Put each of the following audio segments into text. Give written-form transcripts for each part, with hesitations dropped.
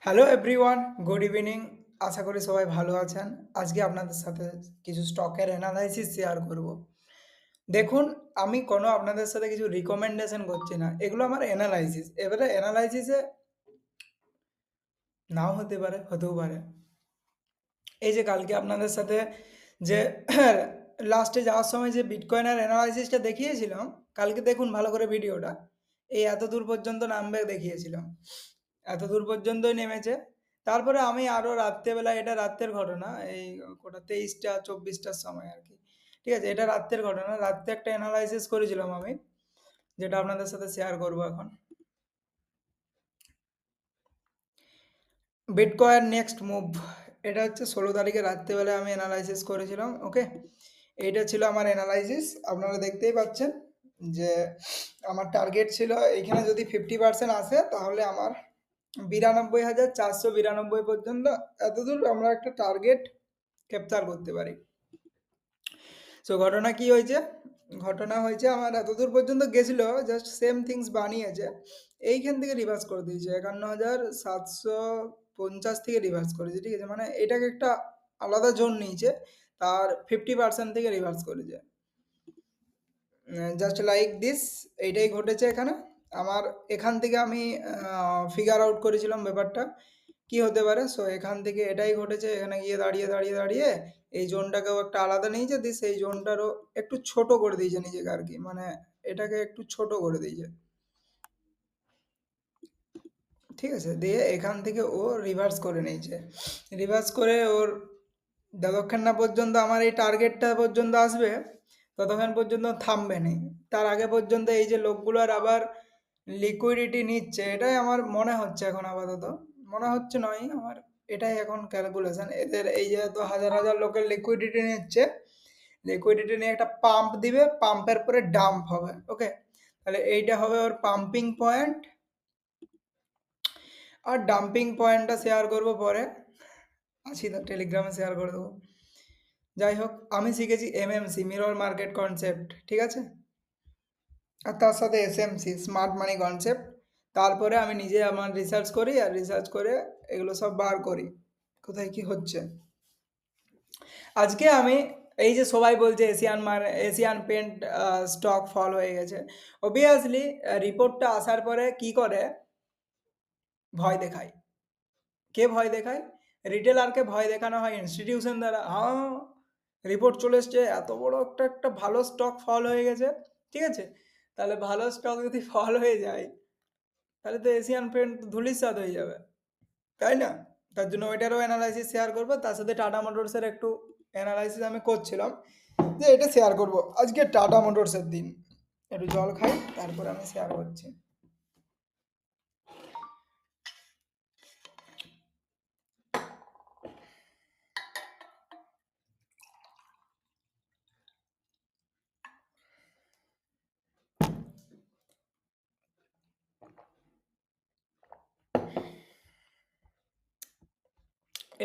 Hello everyone, good evening. আশা করি সবাই ভালো আছেন। আজকে আপনাদের সাথে কিছু স্টকের অ্যানালাইসিস শেয়ার করব। দেখুন, আমি কোনো আপনাদের সাথে কিছু রিকমেন্ডেশন করছি না। এগুলো আমার অ্যানালাইসিস। এবারে অ্যানালাইসিসে নাও হতে পারে, হতেও পারে। এই যে কালকে আপনাদের সাথে যে লাস্টে যাওয়ার সময় যে বিটকয়েনের অ্যানালাইসিসটা দেখিয়েছিলাম, কালকে দেখুন ভালো করে ভিডিওটা। এই এতদূর পর্যন্ত নামবে দেখিয়েছিলাম। এতদূর পর্যন্তই নেমেছে। তারপরে আমি আরও রাত্রেবেলা, এটা রাত্রের ঘটনা, এই কটা 23টা 24টার সময় আর কি। ঠিক আছে? এটা রাত্রের ঘটনা। রাত্রে একটা অ্যানালাইসিস করেছিলাম আমি, যেটা আপনাদের সাথে শেয়ার করব এখন। বিটকয়েন নেক্সট মুভ, এটা হচ্ছে 16 তারিখে রাত্রেবেলায় আমি অ্যানালাইসিস করেছিলাম। ওকে, এইটা ছিল আমার অ্যানালাইসিস। আপনারা দেখতেই পাচ্ছেন যে আমার টার্গেট ছিল এখানে যদি 50% আসে তাহলে আমার 92,492 পর্যন্ত এতদূর আমরা একটা টার্গেট ক্যাপচার করতে পারি। সো ঘটনা কি হয়েছে? ঘটনা হয়েছে আমার এতদূর পর্যন্ত গেছিল, জাস্ট সেম থিংস বানিয়েছে। এইখান থেকে রিভার্স করে দিয়েছে 51,750 থেকে রিভার্স করেছে। ঠিক আছে? মানে এটাকে একটা আলাদা জোন নিয়েছে, তার 50% থেকে রিভার্স করেছে। জাস্ট লাইক দিস, এইটাই ঘটেছে এখানে। আমার এখান থেকে আমি ফিগার আউট করেছিলাম ব্যাপারটা কি হতে পারে। সো এখান থেকে এটাই ঘটেছে। এখানে গিয়ে দাঁড়িয়ে দাঁড়িয়ে দাঁড়িয়ে এই জোনটাকেও একটা আলাদা নিয়েছে, দিস এই জোনটারও একটু ছোট করে দিয়েছে নিজেকে আর কি, মানে এটাকে একটু ছোট করে দিয়েছে। ঠিক আছে? দিয়ে এখান থেকে ও রিভার্স করে নিয়েছে। রিভার্স করে ওর যতক্ষণ না পর্যন্ত আমার এই টার্গেটটা পর্যন্ত আসবে ততক্ষণ পর্যন্ত থামবে না। তার আগে পর্যন্ত এই যে লোকগুলোর আবার লিকুইডিটি নিচ্ছে, এটাই আমার মনে হচ্ছে এখন আপাতত। মনে হচ্ছে নয়, আমার এটাই এখন ক্যালকুলেশন। এদের এই যে এত হাজার হাজার লোকের লিকুইডিটি নিচ্ছে, লিকুইডিটি নিয়ে একটা পাম্প দিবে, পাম্পের পরে ডাম্প হবে। ওকে, তাহলে এইটা হবে ওর পাম্পিং পয়েন্ট। আর ডাম্পিং পয়েন্টটা শেয়ার করব পরে, আছি তো টেলিগ্রামে শেয়ার করে দেবো। যাই হোক, আমি শিখেছি এমএমসি, মিরর মার্কেট কনসেপ্ট। ঠিক আছে? আর তার সাথে এসএমসি, স্মার্ট মানি কনসেপ্ট। তারপরে আমি নিজে আমার রিসার্চ করি, আর রিসার্চ করে এগুলো সব বার করি কোথায় কি হচ্ছে। আজকে আমি এই যে সবাই বলছে এশিয়ান পেন্ট স্টক ফল হয়ে গেছে, অবভিয়াসলি রিপোর্টটা আসার পরে কি করে, ভয় দেখায়। কে ভয় দেখায়? রিটেলারকে ভয় দেখানো হয় ইনস্টিটিউশন দ্বারা। হ্যাঁ, রিপোর্ট চলে এসছে, এত বড় একটা একটা ভালো স্টক ফল হয়ে গেছে। ঠিক আছে? তাহলে ভালো স্টক যদি ফল হয়ে যায়, তাহলে তো এশিয়ান পেন্ট ধূলিসাৎ হয়ে যাবে, তাই না? তার জন্য ওইটারও অ্যানালাইসিস শেয়ার করবো। তার সাথে টাটা মোটরসের একটু অ্যানালাইসিস আমি করছিলাম, যে এটা শেয়ার করব। আজকে টাটা মোটরসের দিন। একটু জল খাই, তারপরে আমি শেয়ার করছি।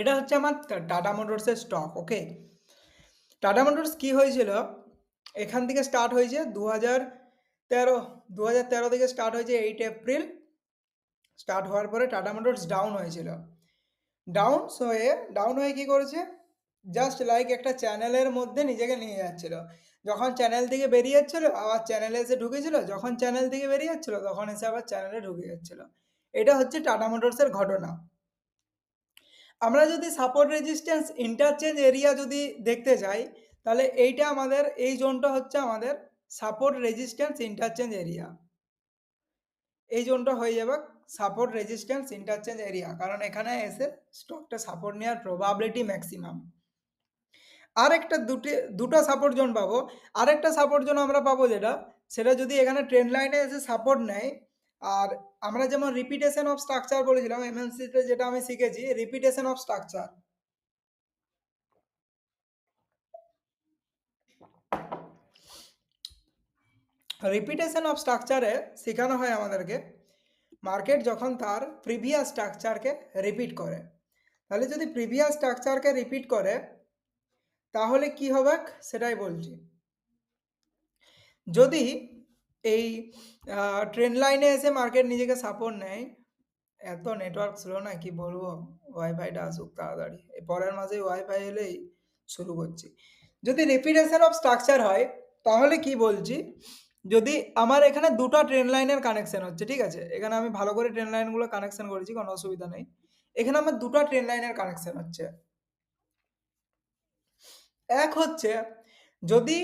এটা হচ্ছে আমার টাটা মোটরসের স্টক। ওকে, টাটা মোটরস কি হয়েছিল, এখান থেকে স্টার্ট হয়েছে 2013। 2013 থেকে স্টার্ট হয়েছে 8 এপ্রিল। স্টার্ট হওয়ার পরে টাটা মোটরস ডাউন হয়েছিল। ডাউন হয়ে কি করেছে, জাস্ট লাইক একটা চ্যানেলের মধ্যে নিজেকে নিয়ে যাচ্ছিল। যখন চ্যানেল থেকে বেরিয়ে যাচ্ছিল আবার চ্যানেলে এসে ঢুকেছিল, যখন চ্যানেল থেকে বেরিয়ে যাচ্ছিল তখন এসে আবার চ্যানেলে ঢুকে যাচ্ছিল। এটা হচ্ছে টাটা মোটরসের ঘটনা। আমরা যদি সাপোর্ট রেজিস্ট্যান্স ইন্টারচেঞ্জ এরিয়া যদি দেখতে যাই, তাহলে এইটা আমাদের, এই জোনটা হচ্ছে আমাদের সাপোর্ট রেজিস্ট্যান্স ইন্টারচেঞ্জ এরিয়া। এই জোনটা হয়ে যাবে সাপোর্ট রেজিস্ট্যান্স ইন্টারচেঞ্জ এরিয়া, কারণ এখানে এসে স্টকটা সাপোর্ট নেওয়ার প্রবাবিলিটি ম্যাক্সিমাম। আর একটা দুটো সাপোর্ট জোন পাবো। আরেকটা সাপোর্ট জোন আমরা পাবো যেটা, সেটা যদি এখানে ট্রেন্ড লাইনে এসে সাপোর্ট নেয়। আর আমরা যেমন রিপিটেশন অফ স্ট্রাকচার বলেছিলাম এমএনসিতে, যেটা আমি শিখেছি repetition of structure. Repetition of স্ট্রাকচারে শেখানো হয় আমাদেরকে, মার্কেট যখন তার প্রিভিয়াস স্ট্রাকচারকে রিপিট করে, তাহলে যদি প্রিভিয়াস স্ট্রাকচারকে রিপিট করে তাহলে কি হবে সেটাই বলছি। যদি এই ট্রেন্ড লাইনে এসে মার্কেট নিজেকে সাপোর্ট নেয়, এত নেটওয়ার্ক স্লো না কি বলবো। ওয়াইফাইটা আসুক তাড়াতাড়ি, এই পরের মাসেই ওয়াইফাই এলেই শুরু করছি। যদি রেপিটেশন অফ স্ট্রাকচার হয় তাহলে কি বলছি, যদি আমার এখানে দুটো ট্রেন লাইনের কানেকশন হচ্ছে, ঠিক আছে, এখানে আমি ভালো করে ট্রেন লাইনগুলো কানেকশন করেছি, কোনো অসুবিধা নেই। এখানে আমার দুটো ট্রেন লাইনের কানেকশন হচ্ছে। এক হচ্ছে, যদি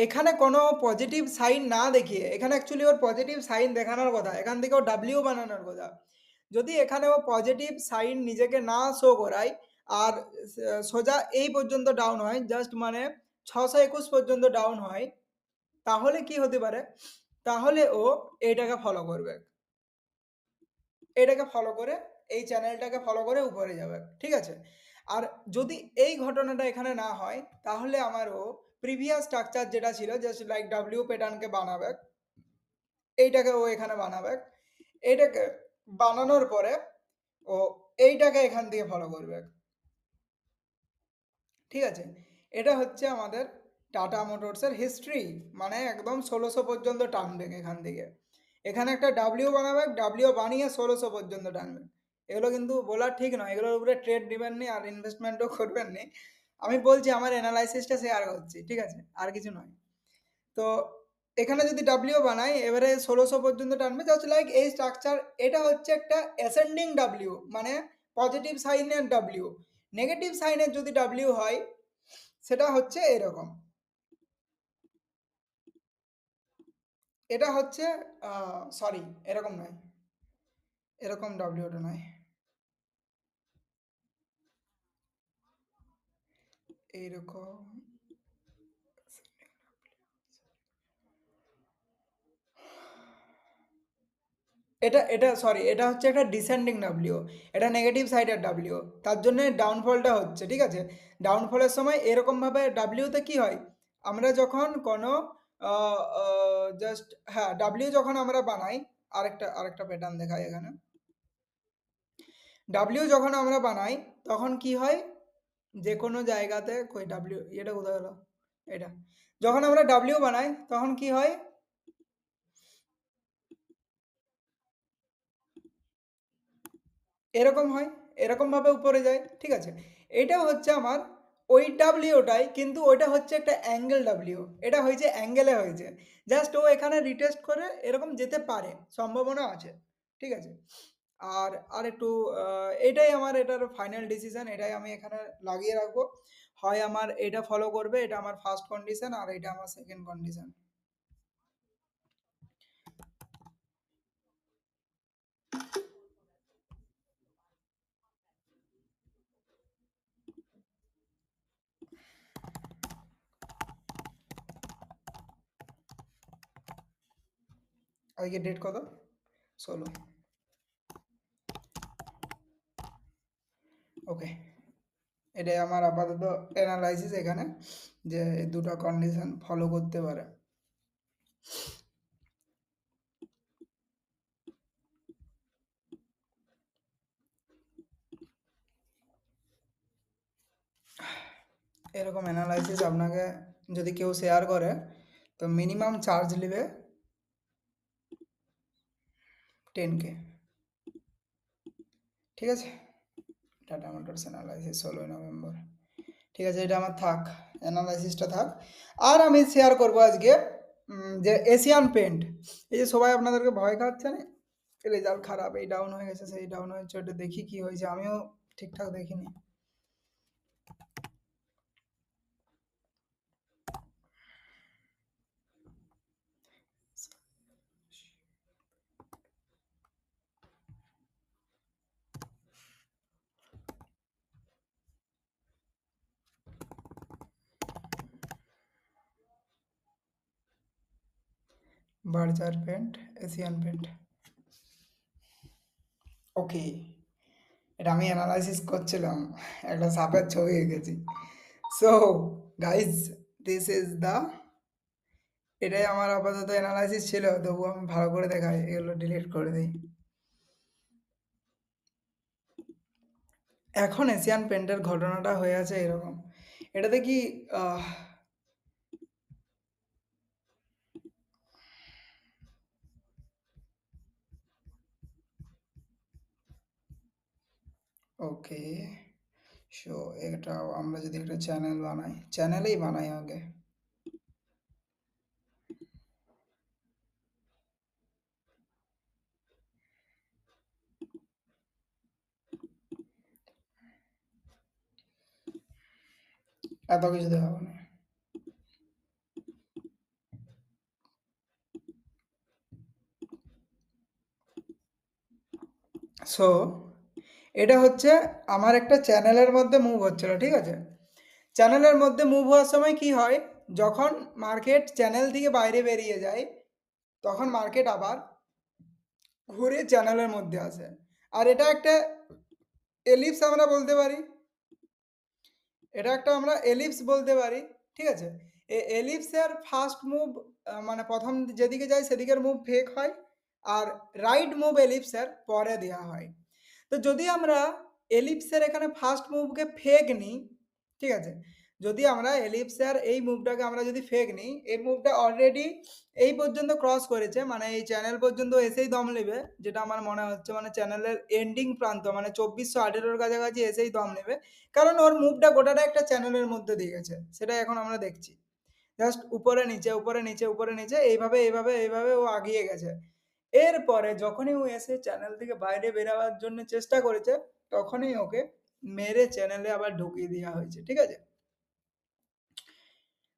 এখানে কোনো পজিটিভ সাইন না দেখিয়ে, এখানে অ্যাকচুয়ালি ওর পজিটিভ সাইন দেখানোর কথা, এখান থেকে ও ডাব্লিউ বানানোর কথা। যদি এখানে ও পজিটিভ সাইন নিজেকে না শো করায়, আর সোজা এই পর্যন্ত ডাউন হয়, জাস্ট মানে 621 পর্যন্ত ডাউন হয়, তাহলে কি হতে পারে, তাহলে ও এইটাকে ফলো করবে, এটাকে ফলো করে, এই চ্যানেলটাকে ফলো করে উপরে যাবে, ঠিক আছে। আর যদি এই ঘটনাটা এখানে না হয়, তাহলে আমার ও প্রিভিয়াস স্ট্রাকচার যেটা ছিল, জাস্ট লাইক ডাব্লিউ প্যাটার্নকে বানাবে, এইটাকে ও এখানে বানাবে, এইটাকে বানানোর পরে ও এইটাকে এখান থেকে ফলো করবে, ঠিক আছে। এটা হচ্ছে আমাদের টাটা মোটরসের হিস্ট্রি, মানে একদম 1600 পর্যন্ত টানবে এখান থেকে। এখানে একটা ডাব্লিউ বানাবে, ডাব্লিউ বানিয়ে 1600 পর্যন্ত টানবে। এগুলো কিন্তু বলা ঠিক নয়, এগুলোর উপরে ট্রেড দিবেন নি আর ইনভেস্টমেন্টও করবেন নি। আমি বলছি আমার অ্যানালাইসিসটা শেয়ার করছি, ঠিক আছে, আর কিছু নয়। তো এখানে যদি ডাব্লিউ বানাই, এবারে 1600 পর্যন্ত টানবে, জাস্ট লাইক এই স্ট্রাকচার। এটা হচ্ছে একটা অ্যাসেন্ডিং ডাব্লিউ, মানে পজিটিভ সাইনের ডাব্লিউ। নেগেটিভ সাইনের যদি ডাব্লিউ হয়, সেটা হচ্ছে এরকম, এটা হচ্ছে সরি, এরকম নয়, এরকম ডাব্লিউটা নয়, এইরকম। এটা সরি, এটা হচ্ছে একটা ডিসেন্ডিং ডাব্লিউ, এটা নেগেটিভ সাইডের ডাব্লিউ, তার জন্য ডাউনফলটা হচ্ছে, ঠিক আছে। ডাউনফলের সময় এরকমভাবে ডাব্লিউতে কি হয়, আমরা যখন কোনো জাস্ট, হ্যাঁ, ডাব্লিউ যখন আমরা বানাই, আরেকটা আরেকটা প্যাটার্ন দেখাই এখানে। ডাব্লিউ যখন আমরা বানাই, তখন কি হয়, যে কোনো জায়গাতে কই ডাব্লিউ, এটা কোথায় হলো, এটা যখন আমরা ডাব্লিউ বানাই তখন কি হয়, এরকম হয়, এরকমভাবে উপরে যায়, ঠিক আছে। এটাও হচ্ছে আমার ওই ডাব্লিউটাই, কিন্তু ওইটা হচ্ছে একটা অ্যাঙ্গেল ডাব্লিউ, এটা হয়েছে অ্যাঙ্গেলে হয়েছে। জাস্ট ও এখানে রিটেস্ট করে এরকম যেতে পারে, সম্ভাবনা আছে, ঠিক আছে। আর একটু এটাই আমার এটার ফাইনাল ডিসিশন, এটাই আমি এখানে লাগিয়ে রাখবো। হয় আমার এটা ফলো করবে, এটা আমার ফার্স্ট কন্ডিশন, আর এটা আমার সেকেন্ড কন্ডিশন। আজকে ডেট কত, 16। ওকে, এটাই আমার আপাতত অ্যানালাইসিস এখানে, যে এই দুটো কন্ডিশন ফলো করতে পারে। এরকম অ্যানালাইসিস আপনাকে যদি কেউ শেয়ার করে, তো মিনিমাম চার্জ নেবে 10K, ঠিক আছে। টাটা মোটরস অ্যানালাইসিস 16ই নভেম্বর, ঠিক আছে, এটা আমার থাক, অ্যানালাইসিসটা থাক। আর আমি শেয়ার করব আজকে যে এশিয়ান পেন্ট, এই যে সবাই আপনাদেরকে ভয় খাচ্ছে না, রেজাল্ট খারাপ, এই ডাউন হয়ে গেছে, সেই ডাউন হয়েছে, ওটা দেখি কি হয়েছে, আমিও ঠিকঠাক দেখিনি। বার্জার পেন্ট, এশিয়ান পেন্ট, ওকে, এটা আমি অ্যানালাইসিস করছিলাম, একটা সাপের ছবি এঁকেছি। So guys, this is the, এটাই আমার আপাতত অ্যানালাইসিস ছিল, তবু আমি ভালো করে দেখাই, এগুলো ডিলিট করে দিই। এখন এশিয়ান পেন্টের ঘটনাটা হয়ে আছে এরকম, এটাতে কি আহ, ওকে, সো এটা আমরা যদি একটা চ্যানেল বানাই, চ্যানেলেই বানাই আগে। এত কিছু দেখাবো না। সো এটা হচ্ছে আমার একটা চ্যানেলের মধ্যে মুভ হচ্ছিল, ঠিক আছে? চ্যানেলের মধ্যে মুভ হওয়ার সময় কি হয়, যখন মার্কেট চ্যানেল থেকে বাইরে বেরিয়ে যায়, তখন মার্কেট আবার ঘুরে চ্যানেলের মধ্যে আসে। আর এটা একটা এলিপস আমরা বলতে পারি, এটা একটা আমরা এলিপস বলতে পারি, ঠিক আছে? এই এলিপসের ফার্স্ট মুভ, মানে প্রথম যেদিকে যায় সেদিকের মুভ ফেক হয়, আর রাইট মুভ এলিপসের পরে দেওয়া হয়। তো যদি আমরা এলিপসের এখানে ফার্স্ট মুভকে ফেক নিই, ঠিক আছে? যদি আমরা এলিপসের এই মুভটাকে আমরা যদি ফেক নিই, এই মুভটা অলরেডি এই পর্যন্ত ক্রস করেছে, মানে এই চ্যানেল পর্যন্ত এসেই দম নেবে, যেটা আমার মনে হচ্ছে, মানে চ্যানেলের এন্ডিং প্রান্ত মানে 2418 কাছাকাছি এসেই দম নেবে, কারণ ওর মুভটা গোটাটা একটা চ্যানেলের মধ্যে দিয়ে গেছে, সেটা এখন আমরা দেখছি। জাস্ট উপরে নিচে উপরে নিচে উপরে নিচে এইভাবে এইভাবে এইভাবে ও আগিয়ে গেছে। এরপরে যখনই ও এসে চ্যানেল থেকে বাইরে বেরাবার জন্য চেষ্টা করেছে, তখনই ওকে মেরে চ্যানেলে আবার ঢুকিয়ে দেওয়া হয়েছে, ঠিক আছে?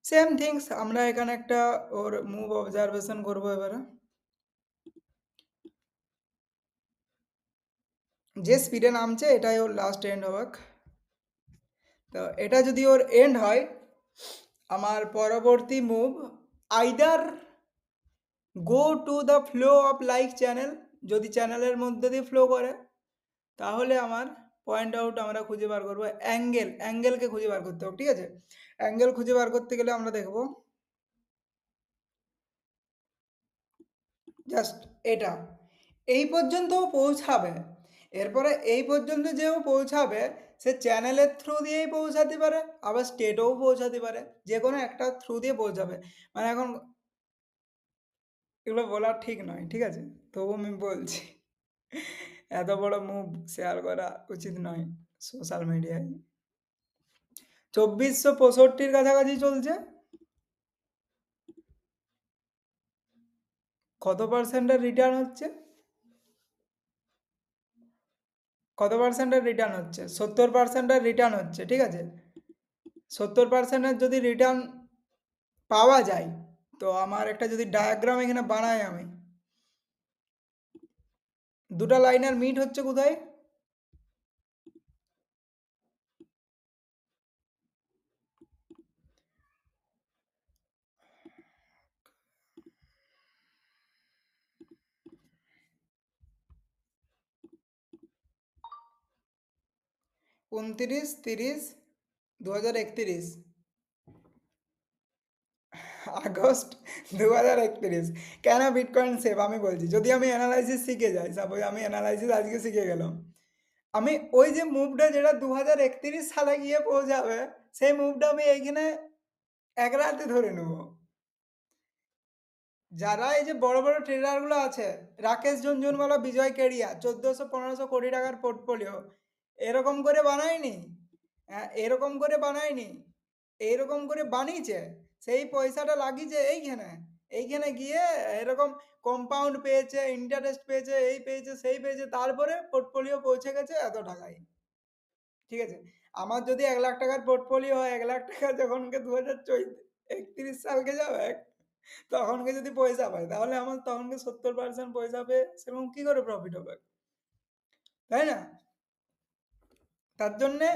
সেম থিংস আমরা এখানে একটা ওর মুভ অবজারভেশন করবো এবারে। যে স্পিডে নামছে এটাই ওর লাস্ট এন্ড হবে। তো এটা যদি ওর এন্ড হয়, আমার পরবর্তী move either go to the flow of like channel, যদি চ্যানেলের মধ্যে দিয়ে ফ্লো করে, তাহলে আমার পয়েন্ট আউট আমরা খুঁজে বার করবো, অ্যাঙ্গেলকে খুঁজে বার করতে হবে, ঠিক আছে? অ্যাঙ্গেল খুঁজে বার করতে গেলে আমরা দেখব জাস্ট এটা এই পর্যন্ত পৌঁছাবে, এরপরে এই পর্যন্ত যেও পৌঁছাবে, সে চ্যানেলের থ্রু দিয়েই পৌঁছাতে পারে, আবার স্টেটেও পৌঁছাতে পারে, যে কোনো একটা থ্রু দিয়ে পৌঁছাবে। মানে এখন এগুলো বলা ঠিক নয়, ঠিক আছে? তবু আমি বলছি, এত বড় মুভ শেয়ার করা উচিত নয় সোশ্যাল মিডিয়ায়। 2465 কাছাকাছি চলছে। কত পার্সেন্টের রিটার্ন হচ্ছে? কত পার্সেন্টের রিটার্ন হচ্ছে? 70%-এর রিটার্ন হচ্ছে, ঠিক আছে? 70%-এর যদি রিটার্ন পাওয়া যায়, তো আমার একটা যদি ডায়াগ্রাম এখানে বানাই আমি, দুটা লাইনের মিট হচ্ছে কোথায়? উনত্রিশ, 30, 2031, আগস্ট 2031। কেন বিটকয়েন সেভ আমি বলছি, যদি আমি অ্যানালাইসিস শিখে যাই, সাপোজ আমি অ্যানালাইসিস আজকে শিখে গেলাম, আমি ওই যে মুভটা যেটা 2031 সালে গিয়ে পৌঁছাবে, সেই মুভটা আমি এইখানে এক রাতে ধরে নেব। যারা এই যে বড় বড় ট্রেডারগুলো আছে, রাকেশ ঝুনঝুনওয়ালা, বিজয় কেডিয়া, 1400-1500 কোটি টাকার পোর্টফোলিও, এরকম করে বানায়নি। হ্যাঁ, এরকম করে বানায়নি, এইরকম করে বানিয়েছে, সেই পয়সাটা লাগিয়েছে এইখানে, এইখানে গিয়ে এরকম কম্পাউন্ড পেয়েছে, ইন্টারেস্ট পেয়েছে, এই পেয়েছে সেই পেয়েছে, তারপরে পোর্টফোলিও পৌঁছে গেছে এত টাকায়, ঠিক আছে? আমার যদি 1 লাখ টাকার পোর্টফোলিও হয়, 1 লাখ টাকা যখনকে 2031 সালকে যাবে, তখনকে যদি পয়সা পাই, তাহলে আমার তখনকে 70% পয়সা পেয়ে সেরকম কি করে প্রফিট হবে, তাই না? তার জন্যে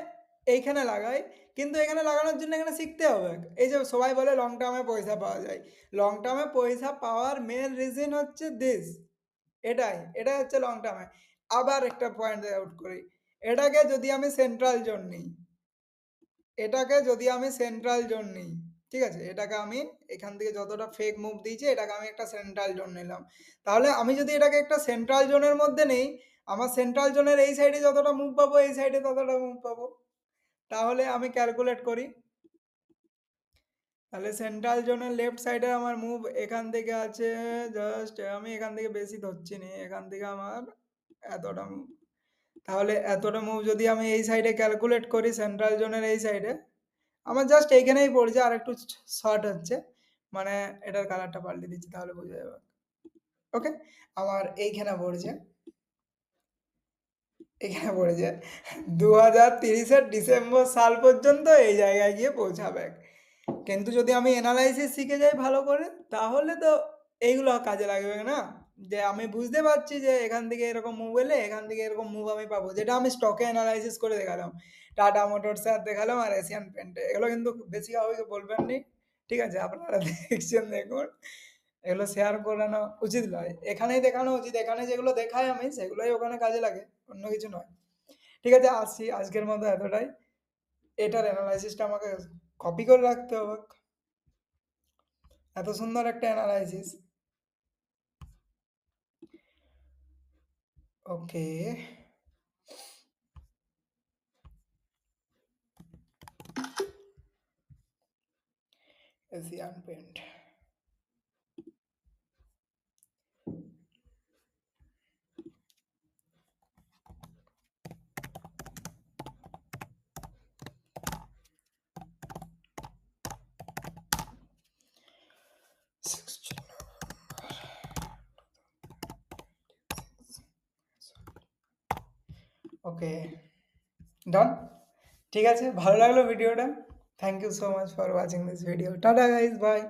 এইখানে লাগাই, কিন্তু এখানে লাগানোর জন্য এখানে শিখতে হবে। এই যে সবাই বলে লং টার্মে পয়সা পাওয়া যায়, লং টার্মে পয়সা পাওয়ার মেন রিজন হচ্ছে দিস, এটাই হচ্ছে লং টার্মে। আবার একটা পয়েন্ট আউট করি, এটাকে যদি আমি সেন্ট্রাল জোন নিই, এটাকে যদি আমি সেন্ট্রাল জোন নিই, ঠিক আছে? এটাকে আমি এখান থেকে যতটা ফেক মুভ দিয়েছি, এটাকে আমি একটা সেন্ট্রাল জোন নিলাম। তাহলে আমি যদি এটাকে একটা সেন্ট্রাল জোনের মধ্যে নেই, আমার সেন্ট্রাল জোনের এই সাইডে যতটা মুভ পাবো, এই সাইডে ততটা মুভ পাবো। তাহলে আমি ক্যালকুলেট করি, তাহলে সেন্ট্রাল জোনের লেফট সাইডে আমার মুভ এখান থেকে আছে, জাস্ট আমি এখান থেকে বেশি ধরছি নি, এখান থেকে আমার এতটা মুভ, তাহলে এতটা মুভ যদি আমি এই সাইডে ক্যালকুলেট করি সেন্ট্রাল জোনের এই সাইডে, আমার জাস্ট এইখানেই পড়ছে আর একটু শর্ট হচ্ছে। মানে এটার কালারটা পাল্টে দিচ্ছি তাহলে বোঝা যাবে। ওকে? আমার এইখানে পড়ছে, এখানে পড়েছে 2030 এর ডিসেম্বর সাল পর্যন্ত এই জায়গায় গিয়ে পৌঁছাবে। কিন্তু যদি আমি এনালাইসিস শিখে যাই ভালো করে, তাহলে তো এইগুলো কাজে লাগবে না? যে আমি বুঝতে পারছি যে এখান থেকে এরকম মুভ এলে এখান থেকে এরকম মুভ আমি পাবো। যেটা আমি স্টকে এনালাইসিস করে দেখালাম। টাটা মোটরসে আর দেখালাম আর এশিয়ান পেইন্টে। এগুলো কিন্তু বেশি কাউকে বলবেন নি। ঠিক আছে? আপনারা দেখছেন দেখুন। এগুলো শেয়ার করানো উচিত নয়। এখানেই দেখানো উচিত। এখানে যেগুলো দেখাই আমি সেগুলোই ওখানে কাজে লাগে। অন্য কিছু নয়। ঠিক আছে? আসছি। আজকের মতো এতটাই। এটার এনালাইসিসটা আমাকে কপি করে রাখতে হবে। এত সুন্দর একটা analysis. Okay. Asian Paint. Okay, done. ঠিক আছে, ভালো লাগলো ভিডিওটা। Thank you so much for watching this video. Tata guys, by.